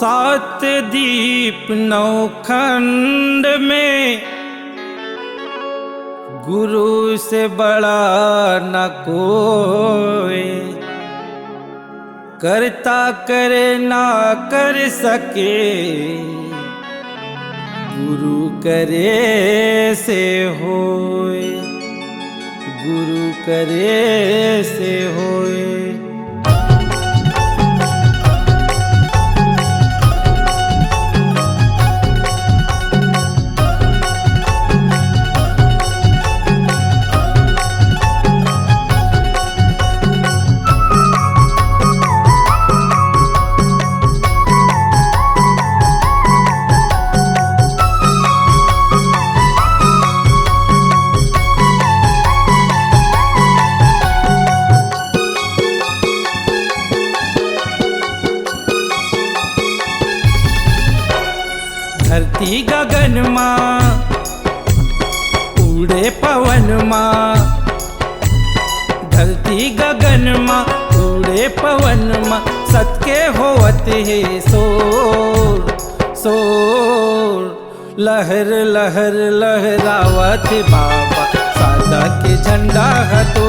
सात दीप नौ खंड में गुरु से बड़ा न कोई, करता करे ना कर सके, गुरु करे से होए, गुरु करे से होए। धरती गगन माँ उड़े पवन माँ, धरती गगन माँ उड़े पवन माँ, सत्के होवत है सोर सोर। लहर लहर लहरावत बाबा सादा के झंडा हतो,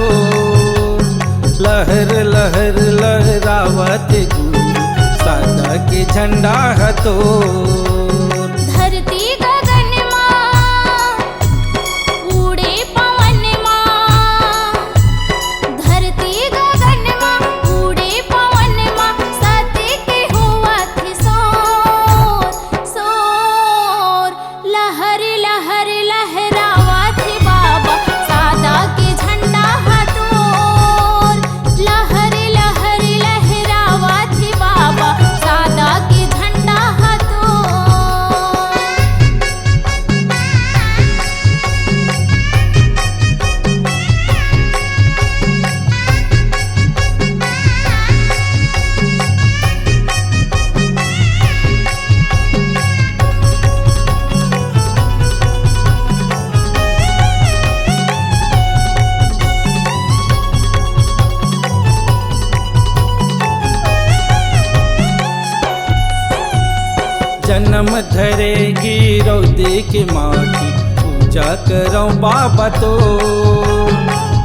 लहर लहर लहरावत गुरु सादा के झंडा हतो। धरती गगन माँ उड़े पवन माँ, धरती गगन माँ उड़े पवन माँ, सत्के होवत सोर सोर। लहर लहर लहरावत बाबा सादा के झंडा हतोर, लहर लहर लहरावत बाबा सादा के झंडा हतोर। जन्म धरेगी रौदे की माटी, पूजा करो बाबा तो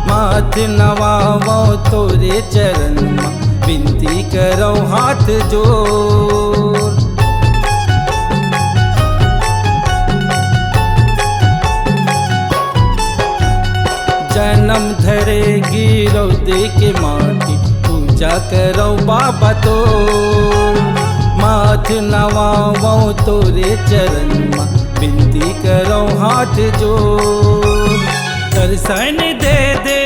माथ नवावो तोरे चरण माँ, विनती करो हाथ जोड़। जन्म धरेगी रौदे की माटी, पूजा करो बाबा तो माथ नवावो तोरे चरण माँ, विनती करो हाथ जोड़। दर्शन दे दे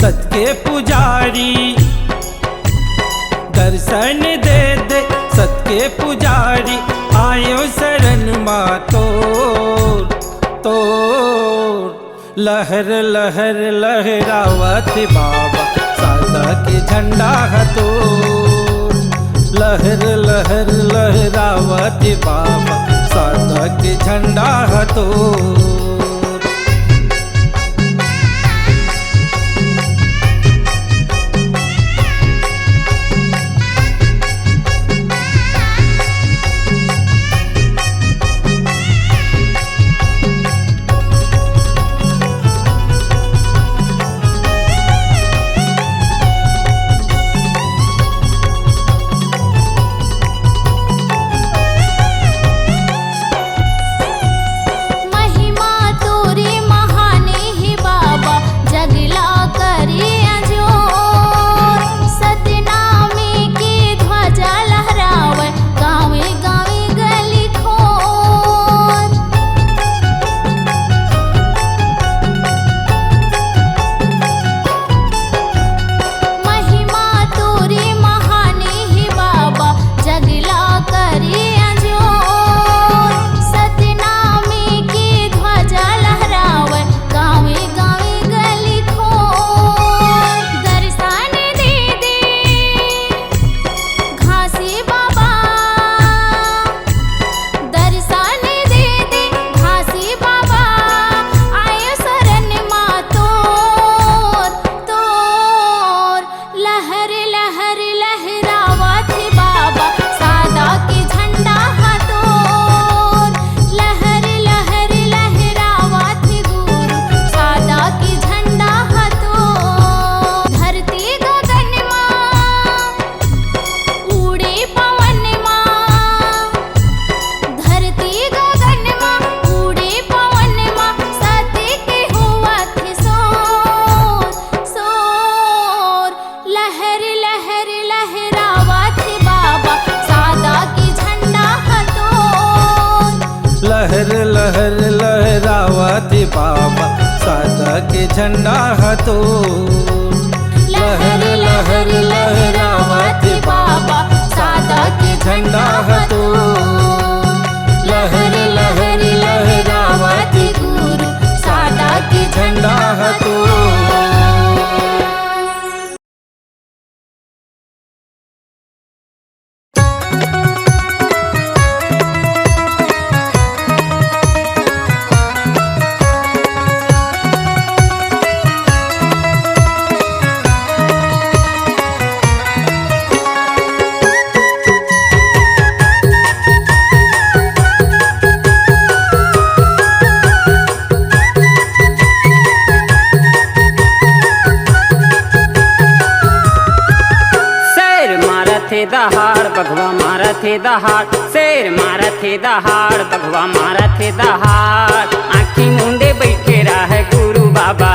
सत्के पुजारी, दर्शन दे दे सत्के पुजारी, आयो शरण माँ तोर तोर। लहर लहर लहरावत बाबा सादा के झंडा हतोर, लहर लहर लहरावत बाबा सादा के झंडा हतोर। महिमा लहर लहर लहरावती बाबा सादा के झंडा हतो लहर लहर लहरावती बाबा सादा के झंडा हतो लहर लहर लहरावती गुरु सादा के झंडा हतो दहाड़ बघवा मारा थे दहाड़ शेर मारा थे दहाड़ बघवा मारा थे दहाड़ आँखी मुंदे बैठे रहा गुरु बाबा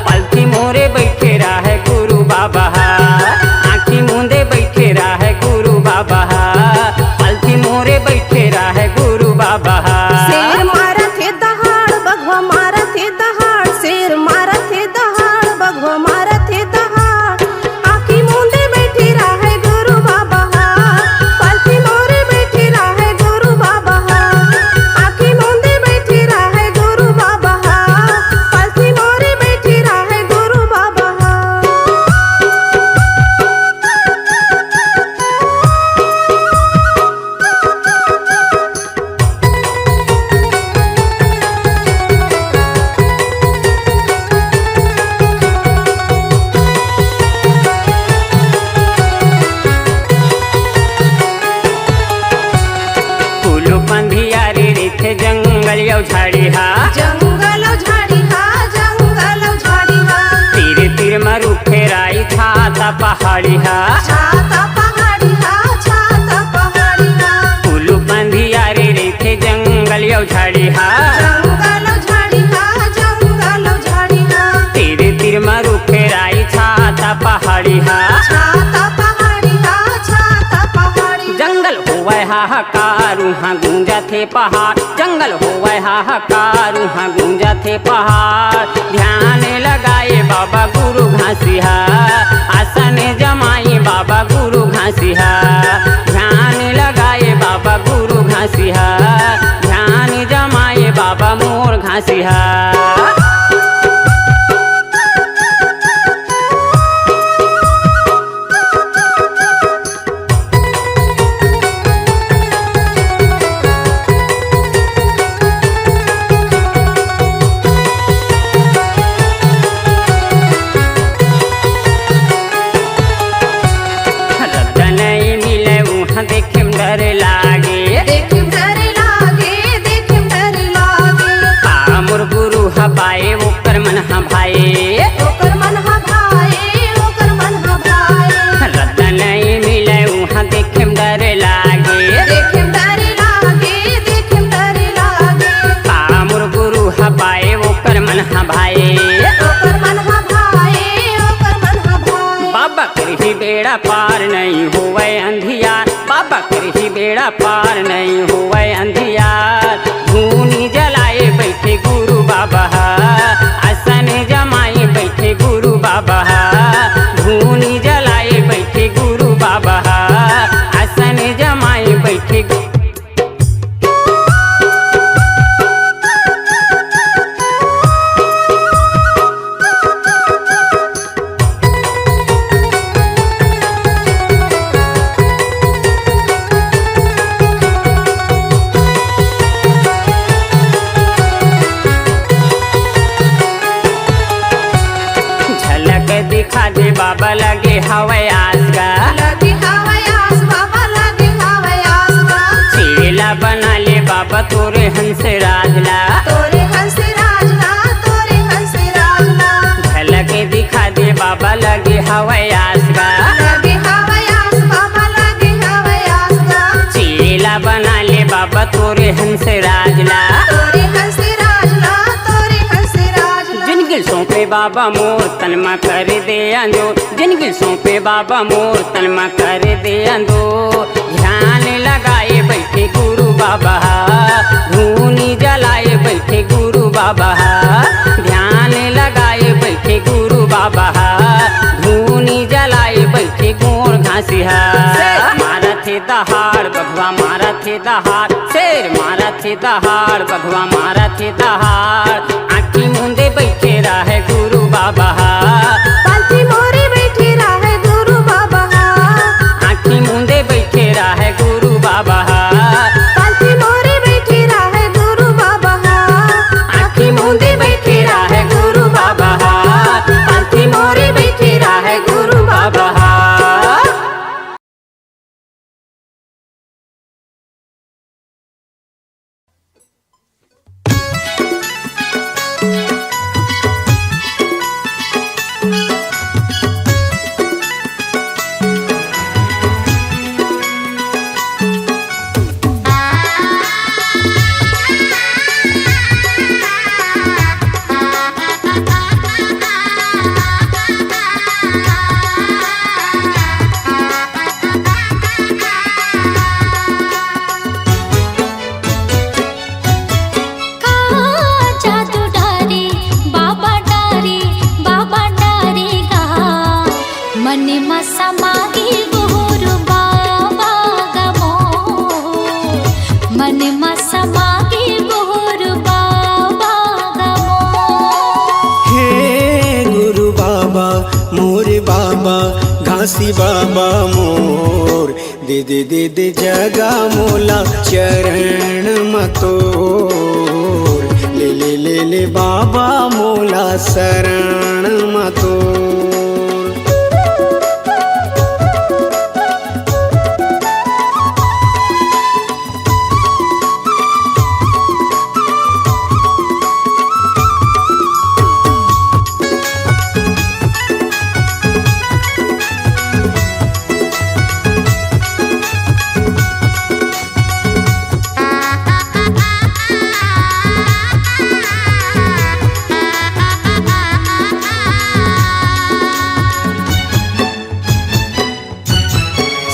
पलथी मोरे बैठे रहा गुरु बाबा आँखी मुंदे बैठे रहा गुरु बाबा पलथी मोरे बैठे रहा गुरु बाबा शेर मारा थे दहाड़ बघवा मारा थे दहाड़ शेर मारा थे दहाड़ बघवा मारा थे दहाड़ आँखी मुंदे बैठी रहा गुरु बाबा पलथी मोरे बैठी रहा गुरु बाबा आँखी मुंदे बैठी रहा गुरु बाबा पलथी मोरे बैठी रहा गुरु बाबा जंगल यौ झाड़ी हा जंगल झाड़ी हा जंगल झाड़ी हा तीर तीर मरु फेराई छाता पहाड़ी हा छाता पहाड़ी हा छाता पहाड़ी हा कुलू बंधिया रे थे जंगल यौ झाड़ी हा जंगल झाड़ी हा जंगल झाड़ी हा तीर तीर मरु फेराई छाता पहाड़ी हा छाता पहाड़ी हा छाता पहाड़ी जंगल होवे हाहाकार उहाँ गूंजा थे पहाड़ जंगल होवे हाहाकार उहाँ गूंजा थे पहाड़ ध्यान लगाए बाबा गुरु घासिया आसन जमाई बाबा गुरु घासिया ध्यान लगाए बाबा गुरु घासिया ध्यान जमाए बाबा मोर घासिया देखेम डर लागे देखेम डर लागे देखेम डर लागे मोर गुरु हबाए ओकर मन हबाए ओकर मन हबाए ओकर मन हबाए रत्न नहीं मिले वहाँ देखेम डर लागे देखेम डर लागे देखेम डर लागे मोर गुरु हबाए ओकर मन हबाए ओकर मन हबाए ओकर मन हबाए बाबा करही बेड़ा पार नहीं होवे अंधियार बाबा करही बेड़ा पार नहीं होवे अंधियार धूनी जलाए बैठे गुरु बाबा आसन जमाए बैठे गुरु बाबा धूनी जलाए बैठे गुरु बाबा आसन जमाए बैठे दिखा दे बाबा लगे हवाई आसगा लगे हवाई आस बाबा लगे हवाई आसगा चेला बना ले बाबा तोरे हंस राजला तोरे हंस राजला तोरे हंस राजला झलके दिखा दे बाबा लगे हवाई आसगा लगे हवाई आस बाबा लगे हवाई आसगा चेला बना ले बाबा तोरे हंस राजला तोरे हंस राजला तोरे हंस राजला जिनगिल सौंपे बाबा मोर तनमा कर दे अंदो जिनगिल सौंपे बाबा मोर तनमा कर दे अंदो ध्यान ध्यान लगाए बैठे गुरु बाबा, धूनी जलाए बैठे गुरु बाबा, ध्यान लगाए बैठे गुरु बाबा, धूनी जलाए बैठे गोड़ घासिया। मारा थे दहाड़ बघवा मारा थे दहाड़, शेर मारा थे दहाड़ बघवा मारा थे दहाड़, आँखी मूंदे बैठे रहे गुरु बाबा, पालथी मोरी बैठी रहे गुरु बाबा, आँखी मूंदे बैठे रहे गुरु बाबा, पालथी मोरी बैठी रहे गुरु बाबा, आँखी मूंदे बैठे रहे गुरु बाबा, पालथी मोरी बैठे रहे गुरु बाबा। जादू डारे बाबा डारे गा, मन में समागे गुरु बाबा गमो, मन में समागे गुरु बाबा गमो। हे गुरु बाबा मोर बाबा घासी बाबा मोर, दे दे दे दे जगा मोला चरण मतोर, ले ले ले ले बाबा मोला शरण मतोर।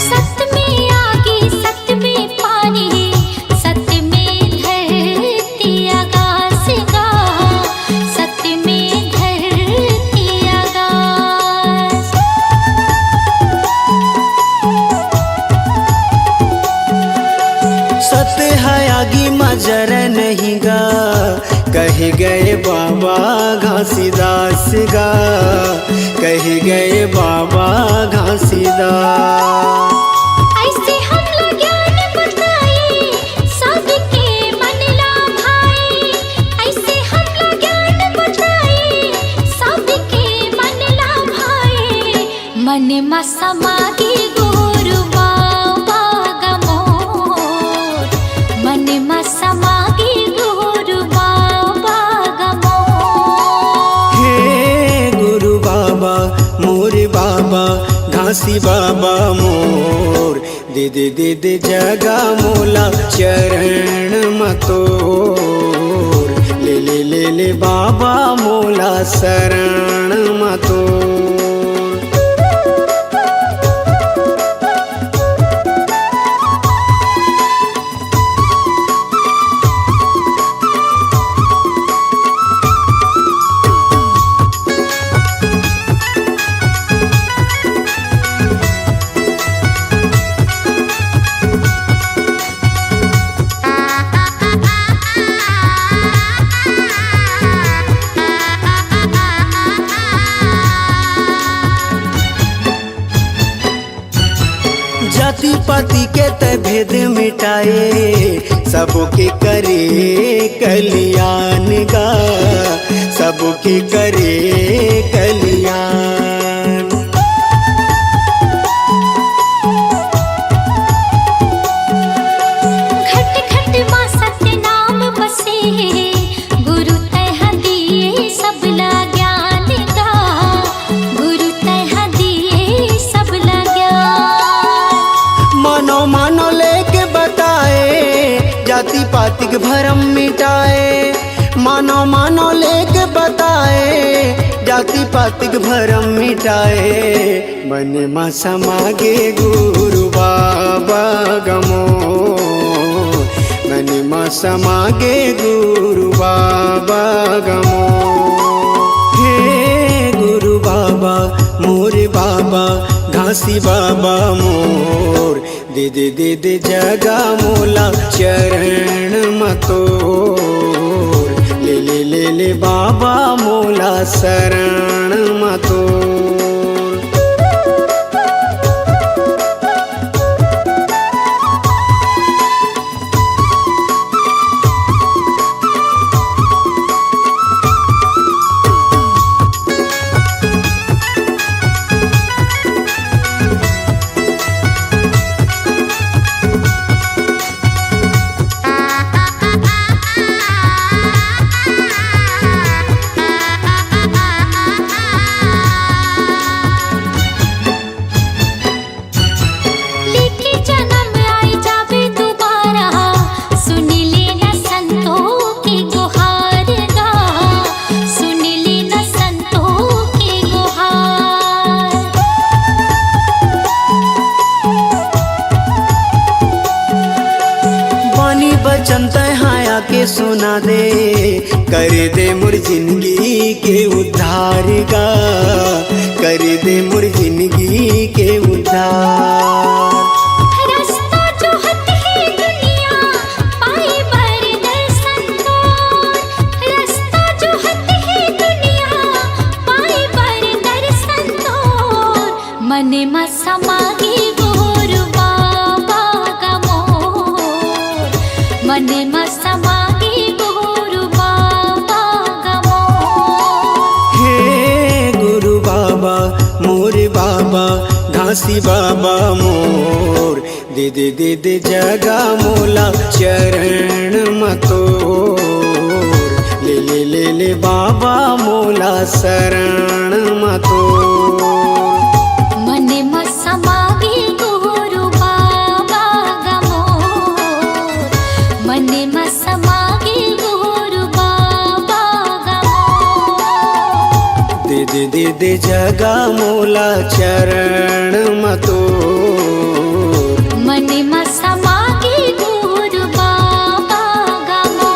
सत्य में आगे सत्य में पानी, सत्य में धरती आकाश गा, सत्य में धरती आकाश। सत्य है आगे मजर नहीं गा, कह गए बाबा घासीदास गा, कह गए बाबा घासीदास। ऐसे हमला ज्ञान बताए सबके मन ला भाई, ऐसे हमला ज्ञान बताए सबके मन ला भाई, मन में समागे गुरु बाबा गमोर, मन में समागे गुरु बाबा गमोर। हे गुरु बाबा मोर बाबा घासी बाबा मोर, दे दे दे दे जगा मोला चरण मतोर, ले ले ले ले बाबा मोला शरण मतोर। जाति पाति के त भेद मिटाए, सबके करे कल्याण गा, सबके करे कल्याण। घट घट माँ सत्य नाम बसे, गुरु तह दिए सबला ज्ञान गा, गुरु तह दिए सबला ज्ञान। मानो मानो लेके बताए, जाति पाति के भरम मिटाए, मानो मानो लेके बताए, जाति पातिक भरम मिटाए मन मा समागे गुरु बाबा गमो मन मा समागे गुरु बाबा गमो हे गुरु बाबा मोर बाबा घासी बाबा मोर दे दे दे दे जगा मोला चरण मतोर ले ले ले ले बाबा मोला शरण मतोर बचन तहाया के सुना दे कर दे मोर जिंदगी के उद्धार गा कर दे मोर जिंदगी के उद्धार रास्ता जो हत है दुनिया पाए बर दर्शन तोर रास्ता जो हत है दुनिया पाए बर दर्शन तोर मने मा समागे गुरु बाबा गमोर मने मा समागे गुरु बाबा गमोर हे गुरु बाबा मोर बाबा घासी बाबा मोर दे दे दे दे जगा मोला चरण मतोर ले ले ले ले बाबा मोला शरण मतोर मने मा समागे गुरु बाबा गमोर मने मा समागे गुरु बाबा गमोर दे दे दे दे जगा मोला चरण मतोर मने मा समागे गुरु बाबा गमोर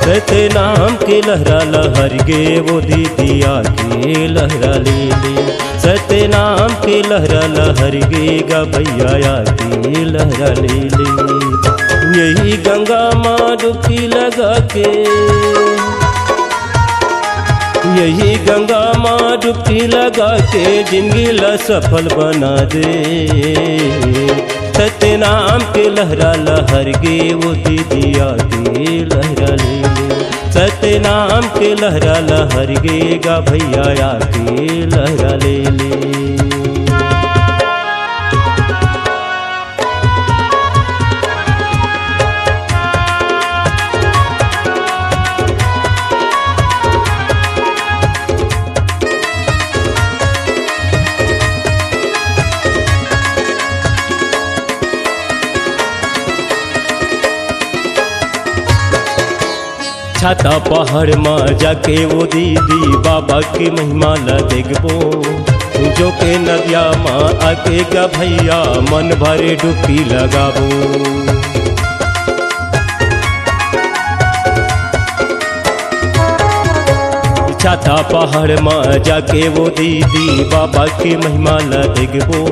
सतनाम के लहरा लहर गे वो दीदिया के लहरा ले ले। सतनाम के लहरा लहर गे गा भैया के लहरा ले ले। यही गंगा माँ डुबकी लगा के, यही गंगा माँ डुबकी लगा के जिंदगी ला सफल बना दे। सतनाम के लहरा लहर गे वो दीदिया के लहरा ले ले। सतनाम के लहरा लहर गे गा भैया के लहरा ले ले। छाता पहाड़ में जाके वो दीदी बाबा की महिमा ला देखबो। जो के नदिया माँ आके गा भैया मन भरे डुबकी लगाबो। छाता पहाड़ में जाके वो दीदी बाबा की महिमा ला देखबो।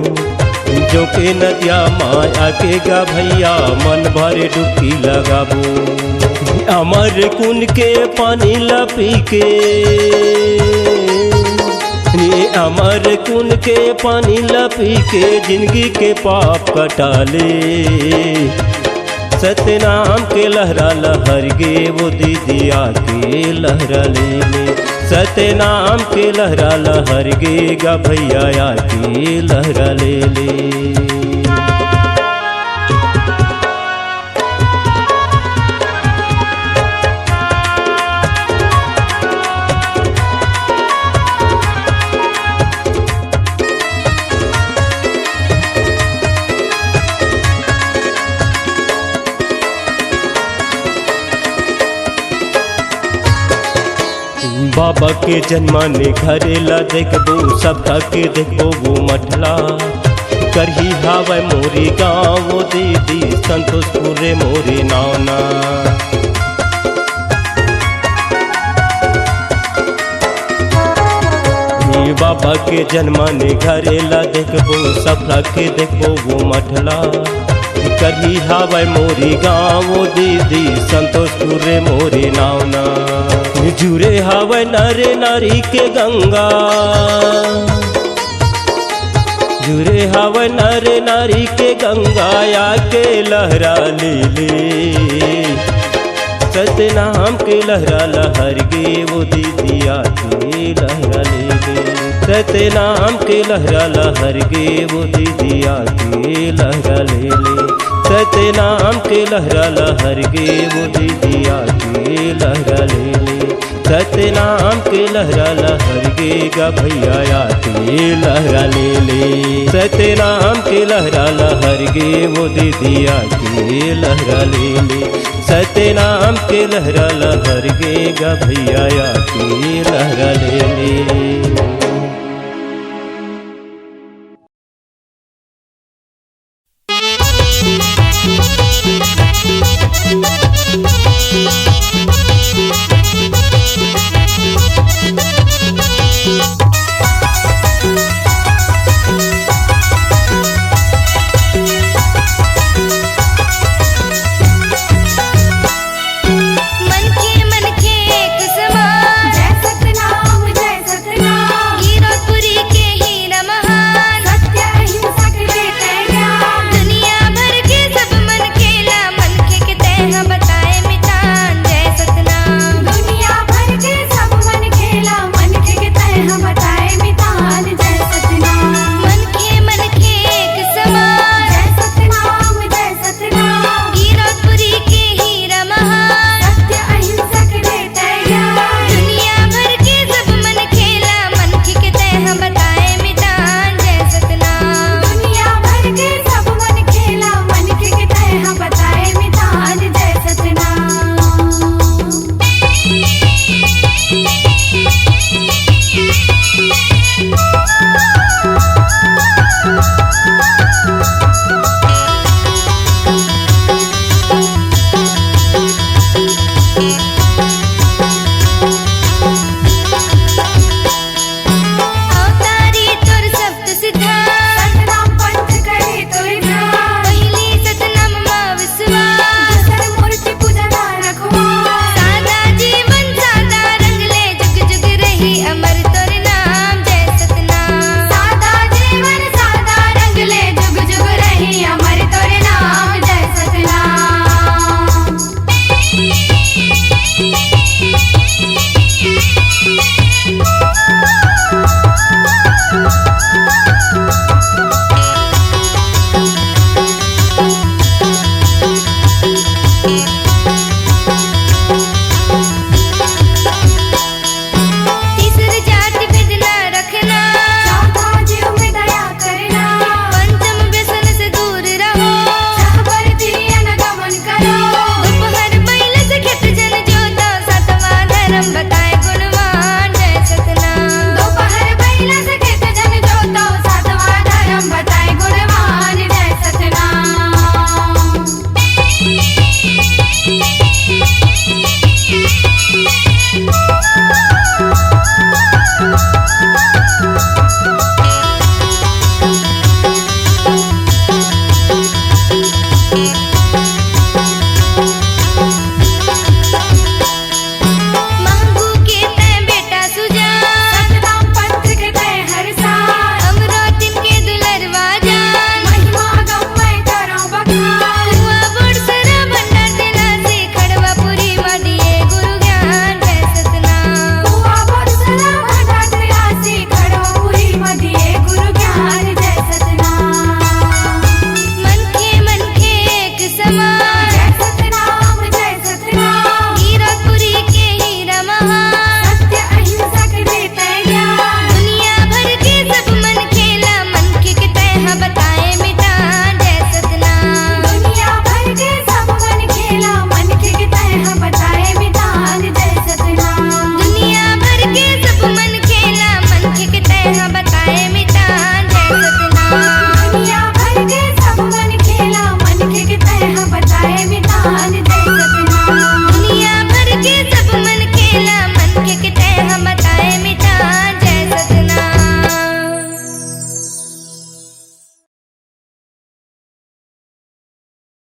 जो के नदिया माँ आके गा भैया मन भरे डुबकी लगाबो। अमर कुंड के पानी ला पी के, अमर कुंड के पानी ला पी के जिंदगी के पाप कटा ले। सतनाम के लहरा लहर गे वो दीदिया के लहरा ले ले। सतनाम के लहरा लहर गे गा भैया के लहरा ले ले। बाबा के जन्माने घरेला देखबो सबका के देखबो वो मठला। करही हावै मोरी गाँव वो दीदी संतोषपुरे मोरी नावना। बाबा के जन्माने घरेला देखबो सबका के देखबो वो मठला। करही हावै मोरी गाँव वो दीदी संतोषपुरे मोरी नावना। जुरे हावै नारे नारी के गंगा, जुरे हावै नारे नारी के गंगा आके लहरा ले ले। सतनाम के लहरा लहर गे वो दीदिया के लहरा ले ले। सतनाम के लहरा लहर गे वो दीदिया के लहरा ले ले। सतनाम के लहरा लहर गे वो दीदिया के लहरा ले ले। सतनाम के लहरा लहर गे गा भैया के लहरा ले ले। सतनाम के लहरा लहर गे वो दीदिया के लहरा ले ले। सतनाम के लहरा लहर गे गा भैया के लहरा ले ले।